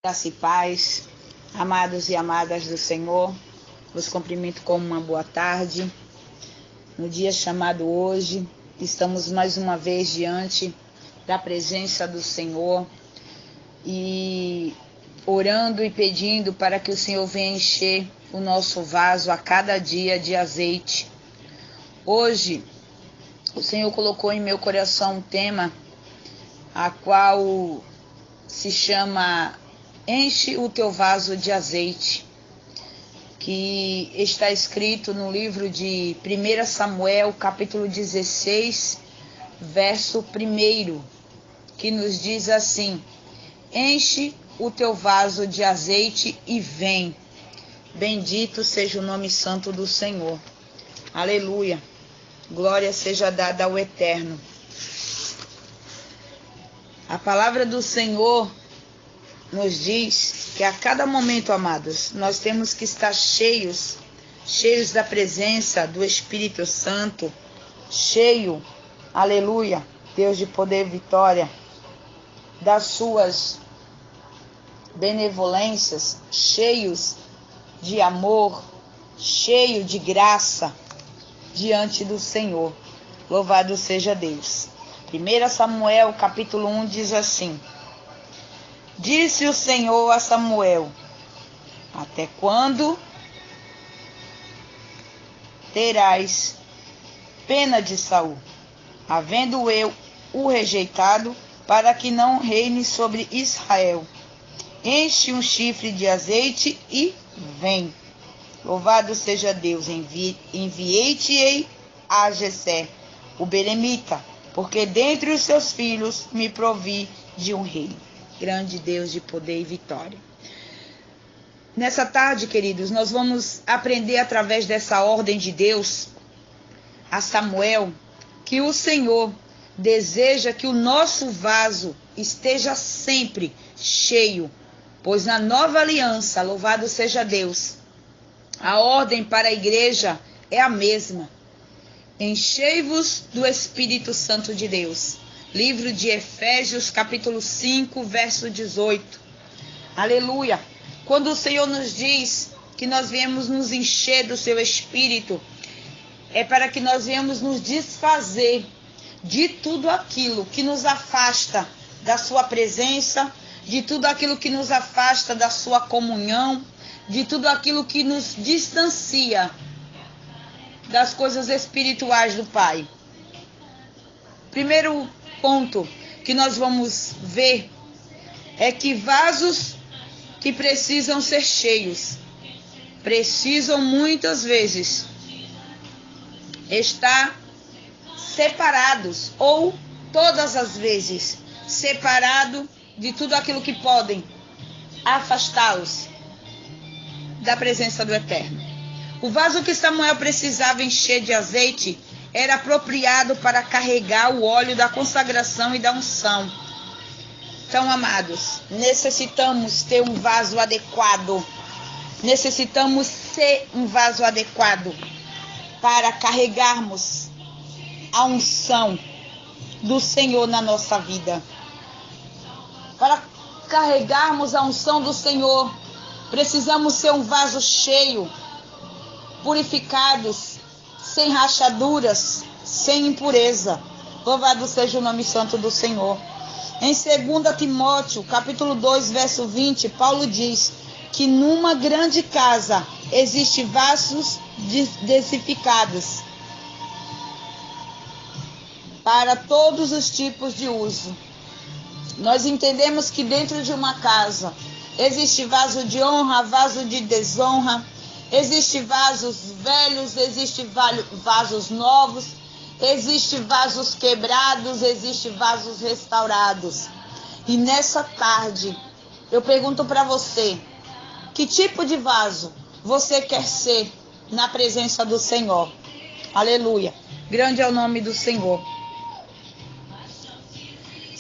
Graça e paz, amados e amadas do Senhor, vos cumprimento com uma boa tarde. No dia chamado hoje, estamos mais uma vez diante da presença do Senhor e orando e pedindo para que o Senhor venha encher o nosso vaso a cada dia de azeite. Hoje, o Senhor colocou em meu coração um tema, a qual se chama Enche o teu vaso de azeite, que está escrito no livro de 1 Samuel, capítulo 16, verso 1, que nos diz assim: enche o teu vaso de azeite e vem. Bendito seja o nome santo do Senhor. Aleluia. Glória seja dada ao Eterno. A palavra do Senhor nos diz que a cada momento, amados, nós temos que estar cheios da presença do Espírito Santo, aleluia, Deus de poder e vitória, das suas benevolências, cheios de amor, cheio de graça diante do Senhor. Louvado seja Deus. 1 Samuel, capítulo 1, diz assim: disse o Senhor a Samuel: até quando terás pena de Saul, havendo eu o rejeitado, para que não reine sobre Israel? Enche um chifre de azeite e vem. Louvado seja Deus. Enviei-te-ei a Jessé, o belemita, porque dentre os seus filhos me provi de um rei. Grande Deus de poder e vitória. Nessa tarde, queridos, nós vamos aprender através dessa ordem de Deus a Samuel que o Senhor deseja que o nosso vaso esteja sempre cheio, pois na nova aliança, louvado seja Deus, a ordem para a igreja é a mesma: enchei-vos do Espírito Santo de Deus. Livro de Efésios, capítulo 5, verso 18. Aleluia! Quando o Senhor nos diz que nós viemos nos encher do seu Espírito, é para que nós viemos nos desfazer de tudo aquilo que nos afasta da sua presença, de tudo aquilo que nos afasta da sua comunhão, de tudo aquilo que nos distancia das coisas espirituais do Pai. Primeiro ponto que nós vamos ver é que vasos que precisam ser cheios precisam muitas vezes estar separados, ou todas as vezes separado de tudo aquilo que podem afastá-los da presença do Eterno. O vaso que Samuel precisava encher de azeite era apropriado para carregar o óleo da consagração e da unção. Então, amados, necessitamos ter um vaso adequado. Necessitamos ser um vaso adequado para carregarmos a unção do Senhor na nossa vida. Para carregarmos a unção do Senhor, precisamos ser um vaso cheio, purificados, sem rachaduras, sem impureza. Louvado seja o nome santo do Senhor. Em 2 Timóteo, capítulo 2, verso 20, Paulo diz que numa grande casa existem vasos densificados para todos os tipos de uso. Nós entendemos que dentro de uma casa existe vaso de honra, vaso de desonra, existe vasos velhos, existe vasos novos, existe vasos quebrados, existe vasos restaurados. E nessa tarde, eu pergunto para você, que tipo de vaso você quer ser na presença do Senhor? Aleluia. Grande é o nome do Senhor.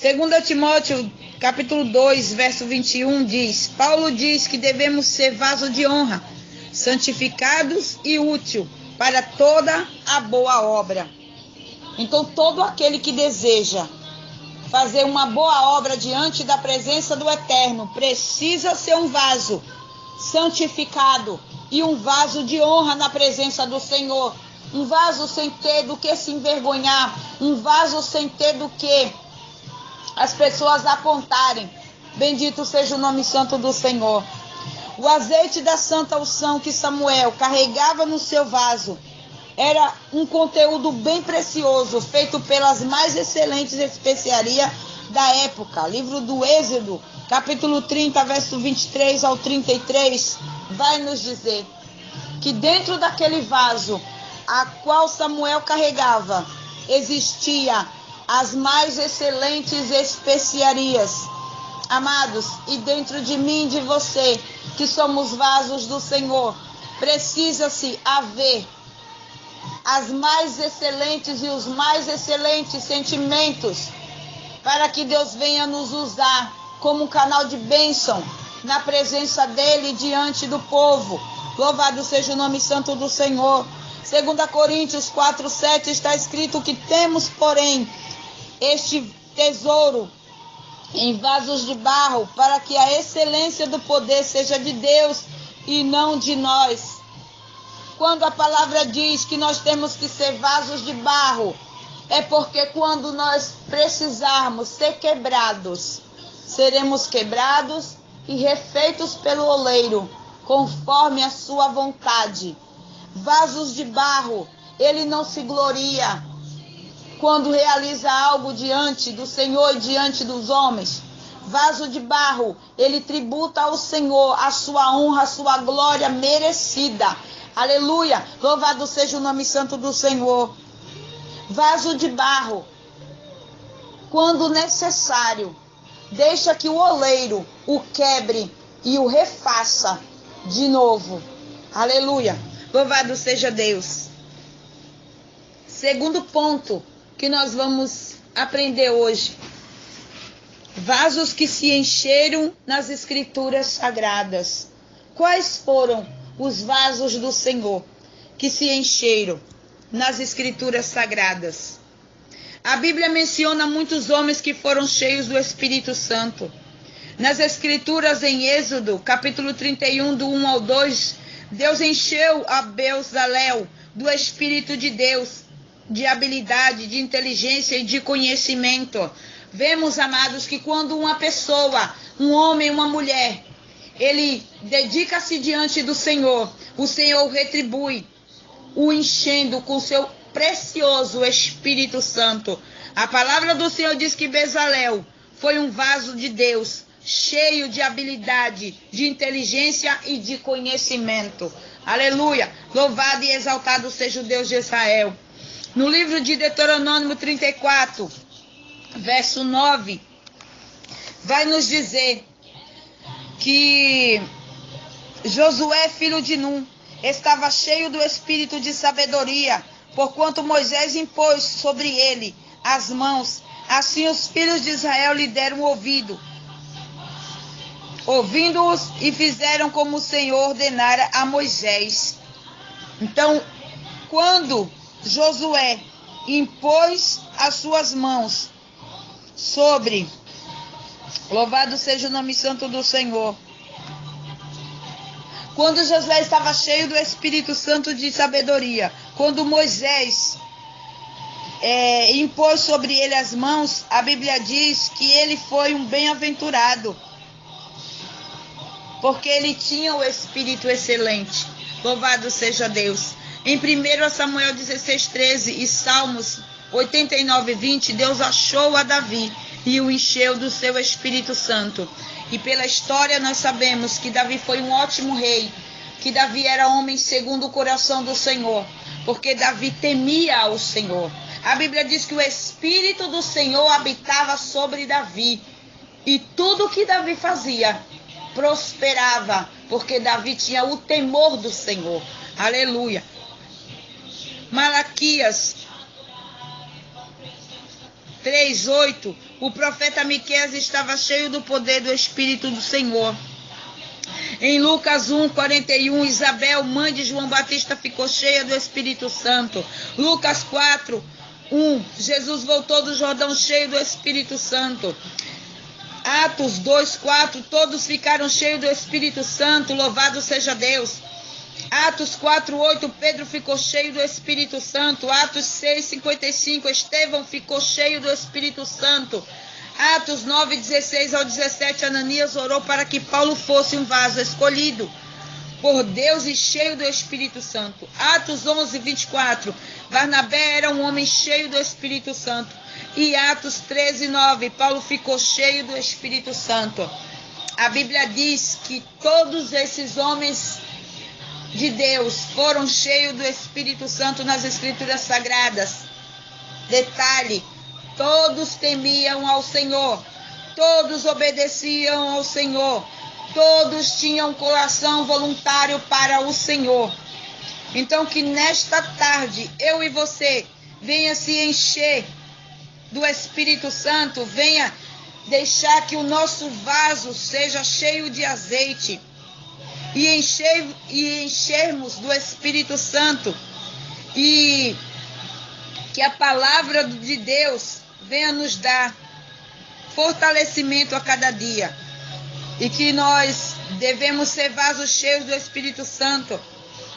2 Timóteo, capítulo 2, verso 21 diz: Paulo diz que devemos ser vaso de honra, santificados e útil para toda a boa obra. Então, todo aquele que deseja fazer uma boa obra diante da presença do Eterno, precisa ser um vaso santificado e um vaso de honra na presença do Senhor. Um vaso sem ter do que se envergonhar, um vaso sem ter do que as pessoas apontarem. Bendito seja o nome santo do Senhor. O azeite da santa unção que Samuel carregava no seu vaso era um conteúdo bem precioso, feito pelas mais excelentes especiarias da época. Livro do Êxodo, capítulo 30, verso 23 ao 33, vai nos dizer que dentro daquele vaso a qual Samuel carregava, existia as mais excelentes especiarias. Amados, e dentro de mim e de você, que somos vasos do Senhor, precisa-se haver as mais excelentes e os mais excelentes sentimentos, para que Deus venha nos usar como um canal de bênção na presença dele diante do povo. Louvado seja o nome santo do Senhor. 2 Coríntios 4:7 está escrito que temos, porém, este tesouro em vasos de barro, para que a excelência do poder seja de Deus e não de nós. Quando a palavra diz que nós temos que ser vasos de barro, é porque quando nós precisarmos ser quebrados, seremos quebrados e refeitos pelo oleiro, conforme a sua vontade. Vasos de barro, ele não se gloria quando realiza algo diante do Senhor e diante dos homens. Vaso de barro, ele tributa ao Senhor a sua honra, a sua glória merecida. Aleluia, louvado seja o nome santo do Senhor. Vaso de barro, quando necessário, deixa que o oleiro o quebre e o refaça de novo. Aleluia, louvado seja Deus. Segundo ponto que nós vamos aprender hoje: vasos que se encheram nas escrituras sagradas. Quais foram os vasos do Senhor que se encheram nas escrituras sagradas? A Bíblia menciona muitos homens que foram cheios do Espírito Santo. Nas escrituras em Êxodo, capítulo 31, do 1 ao 2, Deus encheu a Bezalel do Espírito de Deus, de habilidade, de inteligência e de conhecimento. Vemos, amados, que quando uma pessoa, um homem, uma mulher, ele dedica-se diante do Senhor, o Senhor retribui, o enchendo com seu precioso Espírito Santo. A palavra do Senhor diz que Bezalel foi um vaso de Deus, cheio de habilidade, de inteligência e de conhecimento. Aleluia! Louvado e exaltado seja o Deus de Israel. No livro de Deuteronômio 34, verso 9, vai nos dizer que Josué, filho de Num, estava cheio do espírito de sabedoria, porquanto Moisés impôs sobre ele as mãos. Assim os filhos de Israel lhe deram ouvido, ouvindo-os, e fizeram como o Senhor ordenara a Moisés. Então, quando Josué impôs as suas mãos sobre, louvado seja o nome santo do Senhor, quando Josué estava cheio do Espírito Santo de sabedoria, quando Moisés impôs sobre ele as mãos, a Bíblia diz que ele foi um bem-aventurado, porque ele tinha o Espírito excelente. Louvado seja Deus. Em 1 Samuel 16:13 e Salmos 89:20, Deus achou a Davi e o encheu do seu Espírito Santo. E pela história nós sabemos que Davi foi um ótimo rei, que Davi era homem segundo o coração do Senhor, porque Davi temia ao Senhor. A Bíblia diz que o Espírito do Senhor habitava sobre Davi, e tudo que Davi fazia prosperava, porque Davi tinha o temor do Senhor. Aleluia. Malaquias 3:8, o profeta Miqueias estava cheio do poder do Espírito do Senhor. Em Lucas 1:41, Isabel, mãe de João Batista, ficou cheia do Espírito Santo. Lucas 4:1 Jesus voltou do Jordão cheio do Espírito Santo. Atos 2:4, todos ficaram cheios do Espírito Santo, louvado seja Deus. Atos 4:8, Pedro ficou cheio do Espírito Santo. Atos 6:55, Estevão ficou cheio do Espírito Santo. Atos 9:16-17, Ananias orou para que Paulo fosse um vaso escolhido por Deus e cheio do Espírito Santo. Atos 11:24, Barnabé era um homem cheio do Espírito Santo. E Atos 13:9, Paulo ficou cheio do Espírito Santo. A Bíblia diz que todos esses homens de Deus foram cheios do Espírito Santo nas Escrituras Sagradas. Detalhe, todos temiam ao Senhor, todos obedeciam ao Senhor, todos tinham coração voluntário para o Senhor. Então que nesta tarde, eu e você, venha se encher do Espírito Santo, venha deixar que o nosso vaso seja cheio de azeite e enchermos do Espírito Santo, e que a palavra de Deus venha nos dar fortalecimento a cada dia, e que nós devemos ser vasos cheios do Espírito Santo.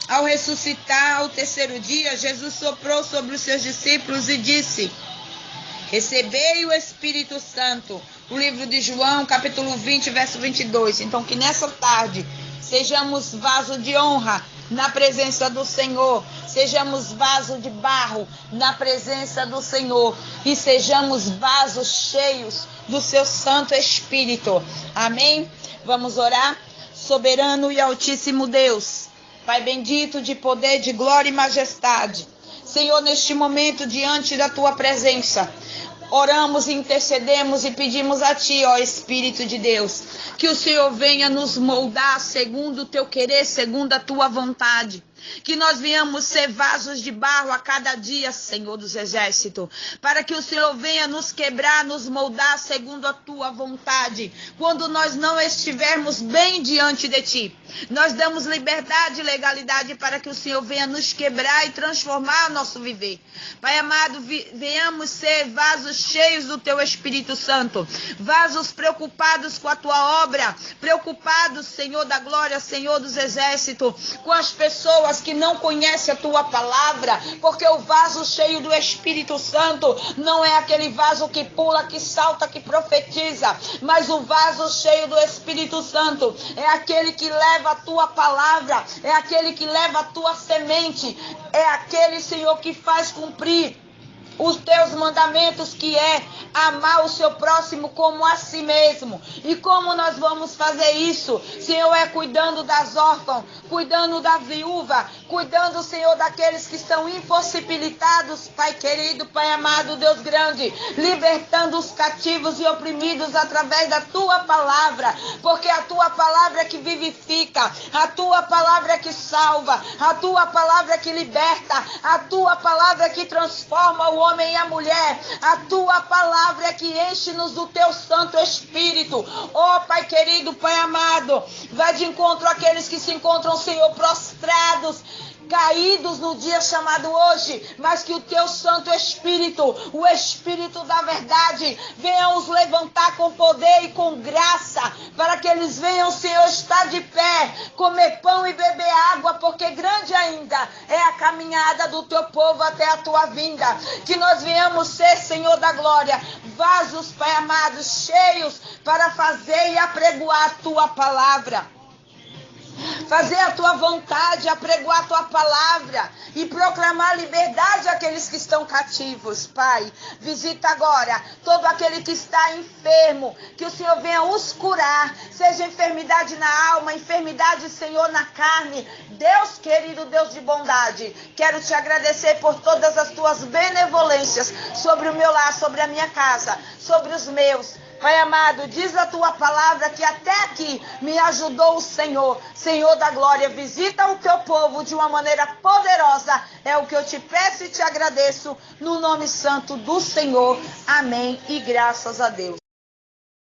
Ao ressuscitar ao terceiro dia, Jesus soprou sobre os seus discípulos e disse: recebei o Espírito Santo. O livro de João, capítulo 20, verso 22. Então, que nessa tarde sejamos vaso de honra na presença do Senhor, sejamos vaso de barro na presença do Senhor e sejamos vasos cheios do seu Santo Espírito. Amém? Vamos orar? Soberano e Altíssimo Deus, Pai bendito de poder, de glória e majestade, Senhor, neste momento diante da tua presença, oramos, intercedemos e pedimos a Ti, ó Espírito de Deus, que o Senhor venha nos moldar segundo o Teu querer, segundo a Tua vontade. Que nós venhamos ser vasos de barro a cada dia, Senhor dos Exércitos, para que o Senhor venha nos quebrar, nos moldar segundo a Tua vontade. Quando nós não estivermos bem diante de Ti, nós damos liberdade e legalidade para que o Senhor venha nos quebrar e transformar o nosso viver. Pai amado, venhamos ser vasos cheios do Teu Espírito Santo, vasos preocupados com a Tua obra, preocupados, Senhor da glória, Senhor dos Exércitos, com as pessoas que não conhecem a Tua palavra, porque o vaso cheio do Espírito Santo não é aquele vaso que pula, que salta, que profetiza, mas o vaso cheio do Espírito Santo é aquele que leva a Tua palavra, é aquele que leva a Tua semente, é aquele, Senhor, que faz cumprir os Teus mandamentos, que é amar o seu próximo como a si mesmo. E como nós vamos fazer isso? Senhor, é cuidando das órfãs, cuidando da viúva, cuidando, Senhor, daqueles que estão impossibilitados, Pai querido, Pai amado, Deus grande, libertando os cativos e oprimidos através da Tua palavra, porque a Tua palavra é que vivifica, a Tua palavra é que salva, a Tua palavra é que liberta, a Tua palavra é que transforma o homem e a mulher, a Tua palavra é que enche-nos do Teu Santo Espírito. Oh, Pai querido, Pai amado, vai de encontro àqueles que se encontram, Senhor, prostrados, caídos no dia chamado hoje, mas que o Teu Santo Espírito, o Espírito da verdade, venha os levantar com poder e com graça, para que eles venham, Senhor, estar de pé, comer pão e beber água, porque grande ainda é a caminhada do Teu povo até a Tua vinda. Que nós venhamos ser, Senhor da glória, vasos, Pai amado, cheios para fazer e apregoar a Tua palavra, fazer a Tua vontade, apregoar a Tua palavra e proclamar liberdade àqueles que estão cativos. Pai, visita agora todo aquele que está enfermo, que o Senhor venha os curar, seja enfermidade na alma, enfermidade, Senhor, na carne. Deus querido, Deus de bondade, quero Te agradecer por todas as Tuas benevolências sobre o meu lar, sobre a minha casa, sobre os meus. Pai amado, diz a Tua palavra que até aqui me ajudou o Senhor. Senhor da glória, visita o Teu povo de uma maneira poderosa. É o que eu Te peço e Te agradeço no nome santo do Senhor. Amém e graças a Deus.